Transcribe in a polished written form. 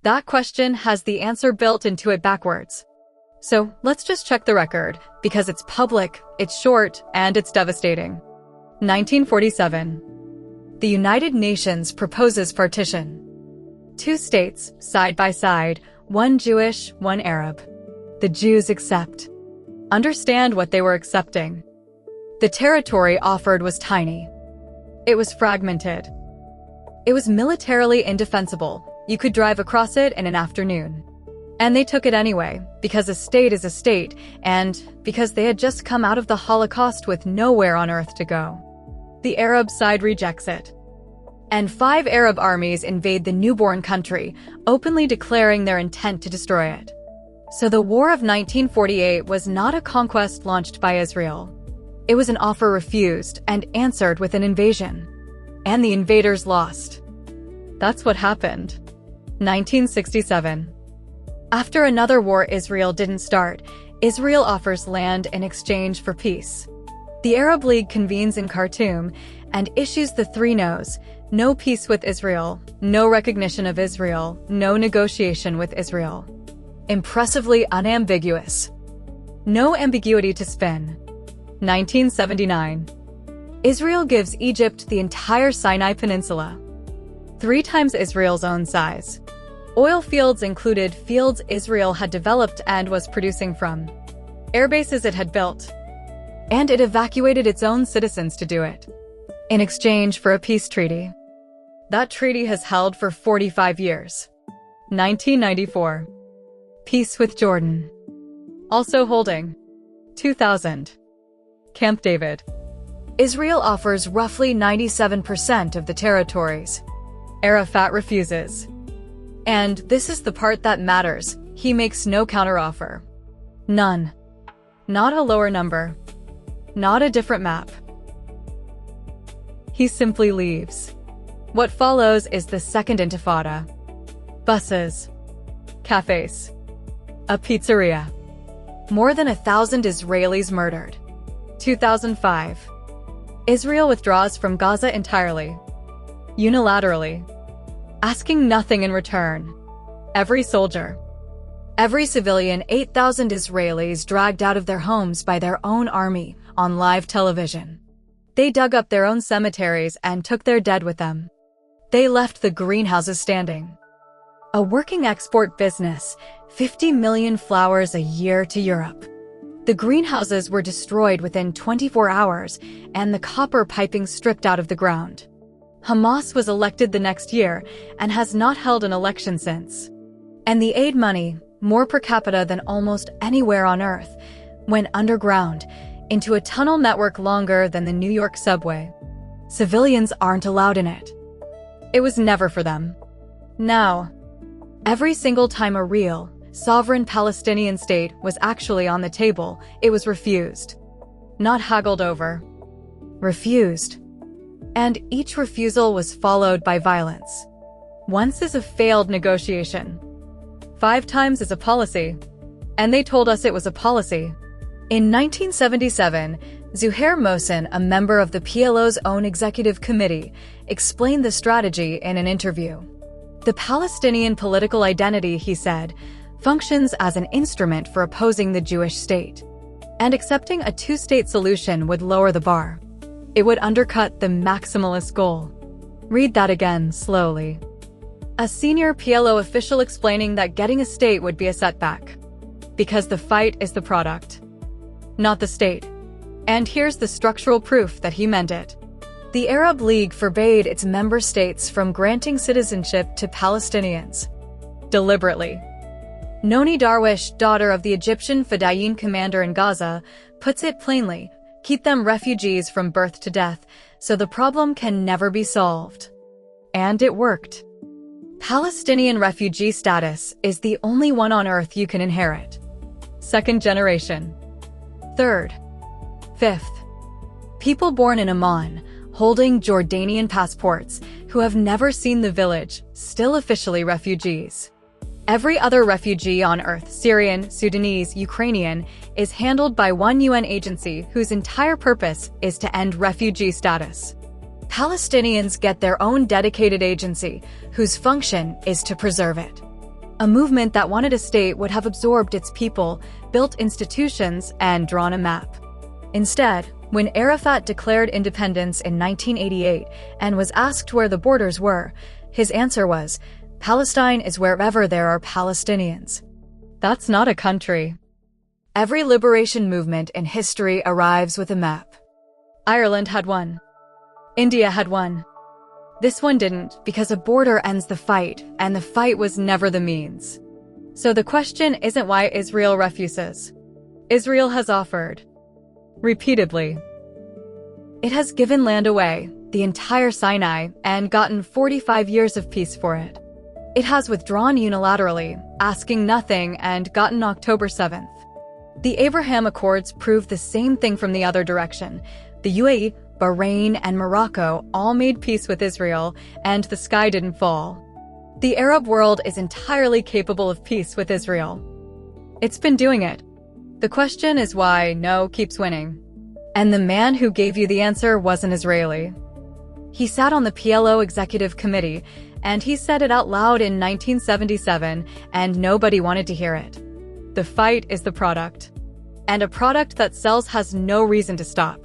That question has the answer built into it backwards. So let's just check the record, because it's public, it's short, and it's devastating. 1947. The United Nations proposes partition. 2 states, side by side, one Jewish, one Arab. The Jews accept. Understand what they were accepting. The territory offered was tiny. It was fragmented. It was militarily indefensible. You could drive across it in an afternoon. And they took it anyway, because a state is a state, and because they had just come out of the Holocaust with nowhere on earth to go. The Arab side rejects it. And 5 Arab armies invade the newborn country, openly declaring their intent to destroy it. So the War of 1948 was not a conquest launched by Israel. It was an offer refused and answered with an invasion. And the invaders lost. That's what happened. 1967. After another war Israel didn't start, Israel offers land in exchange for peace. The Arab League convenes in Khartoum and issues the 3 no's: no peace with Israel, no recognition of Israel, no negotiation with Israel. Impressively unambiguous. No ambiguity to spin. 1979. Israel gives Egypt the entire Sinai Peninsula. 3 times Israel's own size. Oil fields included fields Israel had developed and was producing from. Airbases it had built. And it evacuated its own citizens to do it. In exchange for a peace treaty. That treaty has held for 45 years. 1994. Peace with Jordan. Also holding. 2000. Camp David. Israel offers roughly 97% of the territories. Arafat refuses. And this is the part that matters. He makes no counteroffer. None. Not a lower number. Not a different map. He simply leaves. What follows is the second intifada. Buses. Cafes. A pizzeria. More than 1,000 Israelis murdered. 2005. Israel withdraws from Gaza entirely. Unilaterally. Asking nothing in return. Every soldier. Every civilian, 8,000 Israelis dragged out of their homes by their own army on live television. They dug up their own cemeteries and took their dead with them. They left the greenhouses standing. A working export business, 50 million flowers a year to Europe. The greenhouses were destroyed within 24 hours and the copper piping stripped out of the ground. Hamas was elected the next year and has not held an election since. And the aid money, more per capita than almost anywhere on earth, went underground into a tunnel network longer than the New York subway. Civilians aren't allowed in it. It was never for them. Now, every single time a real, sovereign Palestinian state was actually on the table, it was refused. Not haggled over. Refused. And each refusal was followed by violence. Once is a failed negotiation. 5 times is a policy. And they told us it was a policy. In 1977, Zuhair Mohsen, a member of the PLO's own executive committee, explained the strategy in an interview. The Palestinian political identity, he said, functions as an instrument for opposing the Jewish state. And accepting a 2-state solution would lower the bar. It would undercut the maximalist goal. Read that again, slowly. A senior PLO official explaining that getting a state would be a setback. Because the fight is the product, not the state. And here's the structural proof that he meant it. The Arab League forbade its member states from granting citizenship to Palestinians. Deliberately. Noni Darwish, daughter of the Egyptian Fedayeen commander in Gaza, puts it plainly, keep them refugees from birth to death, so the problem can never be solved. And it worked. Palestinian refugee status is the only one on earth you can inherit. 2nd generation. 3rd. 5th. People born in Amman, holding Jordanian passports, who have never seen the village, still officially refugees. Every other refugee on earth, Syrian, Sudanese, Ukrainian, is handled by one UN agency whose entire purpose is to end refugee status. Palestinians get their own dedicated agency, whose function is to preserve it. A movement that wanted a state would have absorbed its people, built institutions, and drawn a map. Instead, when Arafat declared independence in 1988 and was asked where the borders were, his answer was, "Palestine is wherever there are Palestinians." That's not a country. Every liberation movement in history arrives with a map. Ireland had one. India had one. This one didn't, because a border ends the fight, and the fight was never the means. So the question isn't why Israel refuses. Israel has offered. Repeatedly. It has given land away, the entire Sinai, and gotten 45 years of peace for it. It has withdrawn unilaterally, asking nothing, and gotten October 7th. The Abraham Accords proved the same thing from the other direction. The UAE, Bahrain, and Morocco all made peace with Israel, and the sky didn't fall. The Arab world is entirely capable of peace with Israel. It's been doing it. The question is why no keeps winning. And the man who gave you the answer wasn't Israeli. He sat on the PLO Executive Committee, and he said it out loud in 1977, and nobody wanted to hear it. The fight is the product. And a product that sells has no reason to stop.